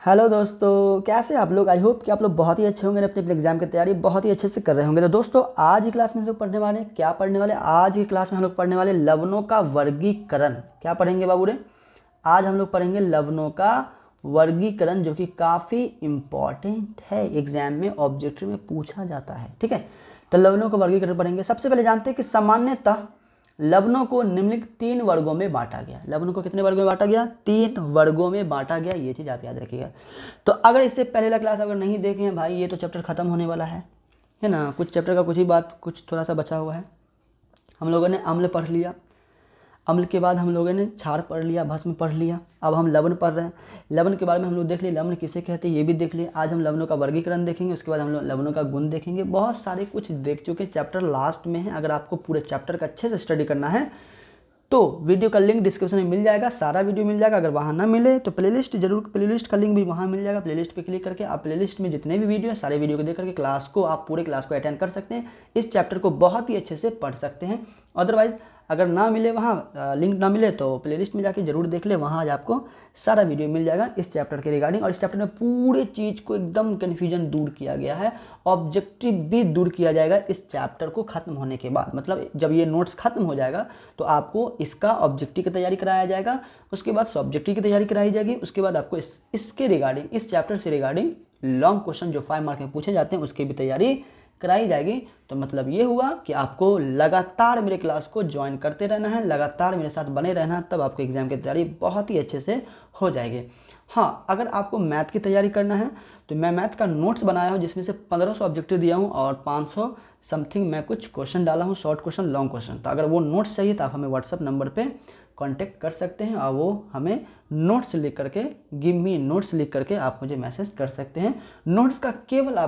Hello दोस्तों, कैसे आप लोग। आई होप कि आप लोग बहुत ही अच्छे होंगे, अपने अपने एग्जाम की तैयारी बहुत ही अच्छे से कर रहे होंगे। तो दोस्तों, आज की क्लास में हम लोग पढ़ने वाले हैं, क्या पढ़ने वाले आज की क्लास में हम लोग पढ़ने वाले लवणों का वर्गीकरण। क्या पढ़ेंगे बाबू रे? आज हम लोग पढ़ेंगे लवणों का वर्गीकरण, जो कि काफ़ी इम्पॉर्टेंट है, एग्जाम में ऑब्जेक्टिव में पूछा जाता है। ठीक है, तो लवणों का वर्गीकरण पढ़ेंगे। सबसे पहले जानते हैं कि सामान्यतः लवणों को निम्नलिखित 3 वर्गों में बांटा गया। लवणों को कितने वर्गों में बांटा गया? 3 वर्गों में बांटा गया। ये चीज़ आप याद रखिएगा। तो अगर इससे पहले वाला क्लास अगर नहीं देखे हैं भाई, ये तो चैप्टर खत्म होने वाला है ना। कुछ चैप्टर का कुछ ही बात, कुछ थोड़ा सा बचा हुआ है। हम लोगों ने अम्ल पढ़ लिया, अम्ल के बाद हम लोगों ने क्षार पढ़ लिया, भस्म पढ़ लिया। अब हम लवण पढ़ रहे हैं। लवण के बारे में हम लोग देख लिए, लवण किसे कहते हैं ये भी देख लिए। आज हम लवणों का वर्गीकरण देखेंगे, उसके बाद हम लोग लवणों का गुण देखेंगे। बहुत सारे कुछ देख चुके, चैप्टर लास्ट में है। अगर आपको पूरे चैप्टर का अच्छे से स्टडी करना है तो वीडियो का लिंक डिस्क्रिप्शन में मिल जाएगा, सारा वीडियो मिल जाएगा। अगर वहाँ ना मिले तो प्लेलिस्ट जरूर, प्लेलिस्ट का लिंक भी वहाँ मिल जाएगा। प्लेलिस्ट पे क्लिक करके आप प्लेलिस्ट में जितने भी वीडियो है सारे वीडियो को देख करके क्लास को, आप पूरे क्लास को अटेंड कर सकते हैं। इस चैप्टर को बहुत ही अच्छे से पढ़ सकते हैं। अदरवाइज अगर ना मिले, वहाँ लिंक ना मिले तो प्लेलिस्ट में जाके जरूर देख ले, वहाँ आज आपको सारा वीडियो मिल जाएगा इस चैप्टर के रिगार्डिंग। और इस चैप्टर में पूरे चीज़ को एकदम कन्फ्यूजन दूर किया गया है, ऑब्जेक्टिव भी दूर किया जाएगा इस चैप्टर को खत्म होने के बाद। मतलब जब ये नोट्स खत्म हो जाएगा तो आपको इसका ऑब्जेक्टिव की तैयारी कराया जाएगा, उसके बाद सब्जेक्टिव की तैयारी कराई जाएगी, उसके बाद आपको इसके रिगार्डिंग, इस चैप्टर से रिगार्डिंग लॉन्ग क्वेश्चन जो 5 मार्क में पूछे जाते हैं उसकी भी तैयारी कराई जाएगी। तो मतलब ये हुआ कि आपको लगातार मेरे क्लास को ज्वाइन करते रहना है, लगातार मेरे साथ बने रहना है, तब आपको एग्जाम की तैयारी बहुत ही अच्छे से हो जाएगी। हाँ, अगर आपको मैथ की तैयारी करना है तो मैं मैथ का नोट्स बनाया हूँ, जिसमें से 1500 ऑब्जेक्टिव दिया हूँ और 500 समथिंग मैं कुछ क्वेश्चन डाला हूँ, शॉर्ट क्वेश्चन, लॉन्ग क्वेश्चन। तो अगर वो नोट्स चाहिए तो आप हमें व्हाट्सअप नंबर पे कांटेक्ट कर सकते हैं और वो हमें नोट्स लिख करके, गिव मी नोट्स लिख करके आप मुझे मैसेज कर सकते हैं। नोट्स का केवल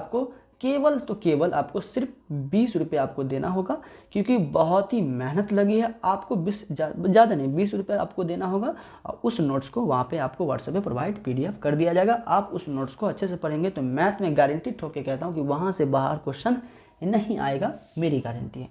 आपको सिर्फ 20 रुपये आपको देना होगा, क्योंकि बहुत ही मेहनत लगी है। आपको 20 ज़्यादा नहीं, 20 रुपये आपको देना होगा और उस नोट्स को वहाँ पे आपको व्हाट्सएप पे प्रोवाइड PDF कर दिया जाएगा। आप उस नोट्स को अच्छे से पढ़ेंगे तो मैथ में गारंटी ठोक के कहता हूँ कि वहाँ से बाहर क्वेश्चन नहीं आएगा, मेरी गारंटी है।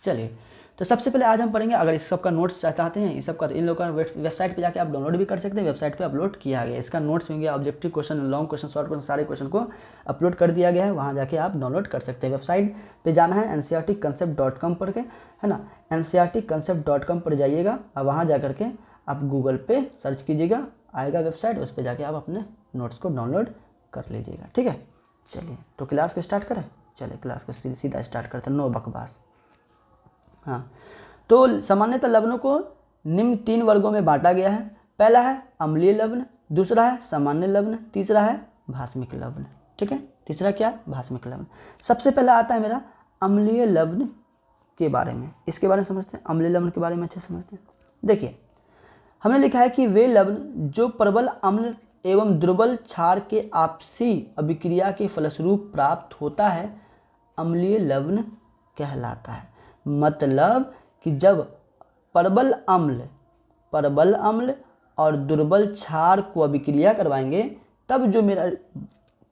चलिए, तो सबसे पहले आज हम पढ़ेंगे। अगर इस सब का नोट्स चाहते हैं, इस सब का, तो इन लोगों का वेबसाइट पे जाके आप डाउनलोड भी कर सकते हैं। वेबसाइट पे अपलोड किया गया इसका नोट्स में गया, objective question, long question, short question, सारे क्वेश्चन को अपलोड कर दिया गया है। वहाँ जाके आप डाउनलोड कर सकते हैं। वेबसाइट पे जाना है ncrtconcept.com पर के, है ना। ncrtconcept.com पर जाइएगा और वहाँ जा करके आप गूगल पे सर्च कीजिएगा, आएगा वेबसाइट, उस पर जाके आप अपने नोट्स को डाउनलोड कर लीजिएगा। ठीक है, चलिए तो क्लास को स्टार्ट करें। चलिए क्लास को सीधा स्टार्ट करते हैं, नो बकवास। हाँ, तो सामान्यतः लवणों को निम्न 3 वर्गों में बांटा गया है। पहला है अम्लीय लवण, दूसरा है सामान्य लवण, तीसरा है भास्मिक लवण। ठीक है, तीसरा क्या है? भास्मिक लवण। सबसे पहला आता है मेरा अम्लीय लवण के बारे में। इसके बारे में समझते हैं, अम्लीय लवण के बारे में अच्छे समझते हैं। देखिए, हमने लिखा है कि वे लवण जो प्रबल अम्ल एवं दुर्बल क्षार के आपसी अभिक्रिया के फलस्वरूप प्राप्त होता है, अम्लीय लवण कहलाता है। मतलब कि जब प्रबल अम्ल और दुर्बल क्षार को अभिक्रिया करवाएंगे, तब जो मेरा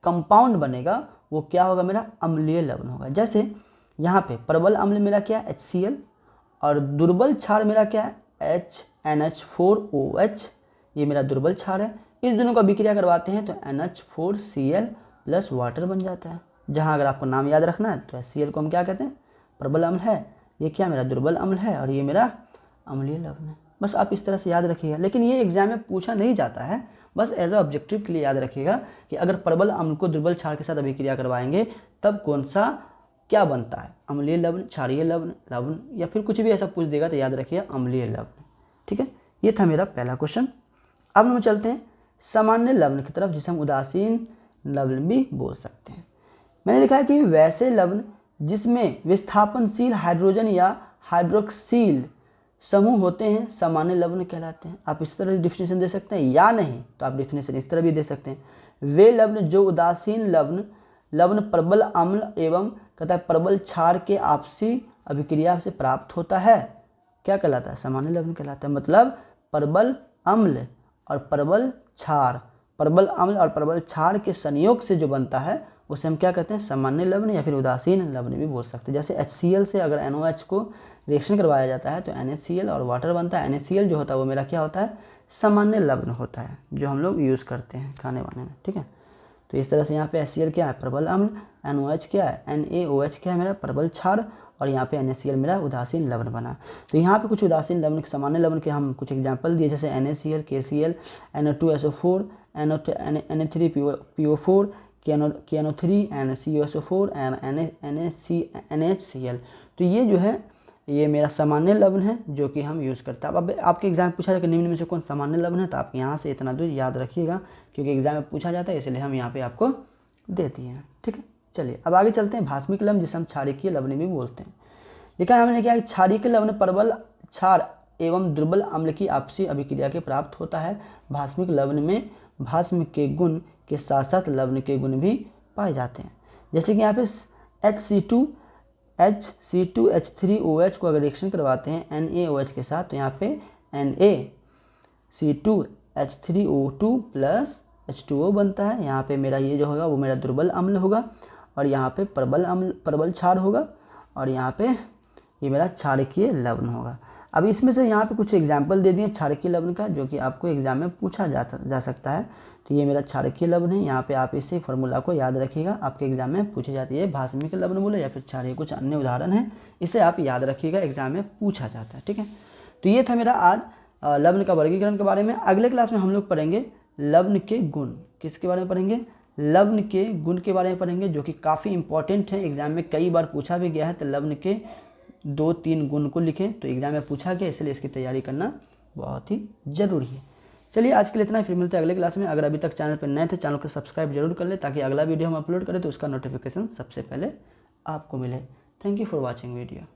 कंपाउंड बनेगा वो क्या होगा? मेरा अम्लीय लवण होगा। जैसे यहाँ पे प्रबल अम्ल मेरा क्या है? HCl, और दुर्बल क्षार मेरा क्या है? NH4OH। ये मेरा दुर्बल क्षार है। इस दोनों को अभिक्रिया करवाते हैं तो NH4Cl प्लस वाटर बन जाता है। जहाँ अगर आपको नाम याद रखना है तो HCl को हम क्या कहते हैं? प्रबल अम्ल है। ये क्या? मेरा दुर्बल अम्ल है, और ये मेरा अम्लीय लवण है। बस आप इस तरह से याद रखिएगा, लेकिन ये एग्जाम में पूछा नहीं जाता है। बस एज अ ऑब्जेक्टिव के लिए याद रखिएगा कि अगर प्रबल अम्ल को दुर्बल क्षार के साथ अभिक्रिया करवाएंगे तब कौन सा क्या बनता है? अम्लीय लवण, क्षारीय लवण, लवण, या फिर कुछ भी ऐसा पूछ देगा तो याद रखिएगा अम्लीय लवण। ठीक है, ये था मेरा पहला क्वेश्चन। अब हम चलते हैं सामान्य लवण की तरफ, जिसे हम उदासीन लवण भी बोल सकते हैं। मैंने लिखा है कि वैसे लवण जिसमें विस्थापनशील हाइड्रोजन या हाइड्रोक्सिल समूह होते हैं सामान्य लवण कहलाते हैं। आप इस तरह डिफिनेशन दे सकते हैं, या नहीं तो आप डिफिनेशन इस तरह भी दे सकते हैं। वे लवण जो उदासीन लवण प्रबल अम्ल एवं कहता है प्रबल क्षार के आपसी अभिक्रिया से प्राप्त होता है, क्या कहलाता है? सामान्य लवण कहलाता है। मतलब प्रबल अम्ल और प्रबल क्षार, प्रबल अम्ल और प्रबल क्षार के संयोग से जो बनता है उसे हम क्या कहते हैं? सामान्य लवण या फिर उदासीन लवण भी बोल सकते हैं। जैसे HCl से अगर NOH को रिएक्शन करवाया जाता है तो NaCl और वाटर बनता है। NaCl जो होता है वो मेरा क्या होता है? सामान्य लवण होता है जो हम लोग यूज़ करते हैं खाने वाने में, ठीक है। तो इस तरह से यहाँ पे HCl क्या है, प्रबल अम्ल, NOH क्या है, NaOH क्या है मेरा, प्रबल क्षार, और यहाँ पे NaCl मेरा उदासीन लवण बना। तो यहाँ पे कुछ उदासीन लवण, सामान्य लवण के हम कुछ एग्जांपल दिए, जैसे NaCl, KCl, NO2SO4, Na3PO4, KNO3 and CuSO4 and NaCl। तो ये जो है ये मेरा सामान्य लवण है जो कि हम यूज़ करते हैं। अब आपके एग्जाम में पूछा जाए कि निम्न में से कौन सामान्य लवण है, तो आप यहाँ से इतना दूर याद रखिएगा क्योंकि एग्जाम में पूछा जाता है, इसलिए हम यहाँ पे आपको दे दिए हैं, ठीक है। चलिए अब आगे चलते हैं। भास्मिक लवण जिसे हम क्षारीय लवण भी बोलते हैं। लिखा है हमने क्या, क्षारीय लवण प्रबल क्षार एवं दुर्बल अम्ल की आपसी अभिक्रिया के प्राप्त होता है। भास्मिक लवण में भास्म के गुण के साथ साथ लवण के गुण भी पाए जाते हैं। जैसे कि यहाँ पे HC2H3OH को अगर रिएक्शन करवाते हैं NaOH के साथ, तो यहाँ पे NaC2H3O2 प्लस H2O बनता है। यहाँ पे मेरा ये जो होगा वो मेरा दुर्बल अम्ल होगा, और यहाँ पे प्रबल क्षार होगा, और यहाँ पे ये मेरा क्षारकीय लवण होगा। अब इसमें से यहाँ पे कुछ एग्जाम्पल दे दिए क्षारकीय लवण का, जो कि आपको एग्जाम में पूछा जा सकता है। तो ये मेरा क्षारकीय लवण है। यहाँ पे आप इसे फॉर्मूला को याद रखिएगा, आपके एग्जाम में पूछी जाती है भास्मिक लवण बोले या फिर क्षारीय, कुछ अन्य उदाहरण है, इसे आप याद रखिएगा, एग्जाम में पूछा जाता है, ठीक है। तो ये था मेरा आज लवण का वर्गीकरण के बारे में। अगले क्लास में हम लोग पढ़ेंगे लवण के गुण। किसके बारे में पढ़ेंगे, लवण के गुण के बारे में पढ़ेंगे, जो कि काफ़ी इंपॉर्टेंट है, एग्जाम में कई बार पूछा भी गया है। तो लवण के 2-3 गुण को लिखें, तो एग्जाम में पूछा गया, इसलिए इसकी तैयारी करना बहुत ही ज़रूरी है। चलिए आज के लिए इतना ही, फिर मिलते हैं अगले क्लास में। अगर अभी तक चैनल पर नए थे, चैनल को सब्सक्राइब जरूर कर ले, ताकि अगला वीडियो हम अपलोड करें तो उसका नोटिफिकेशन सबसे पहले आपको मिले। Thank you for watching video.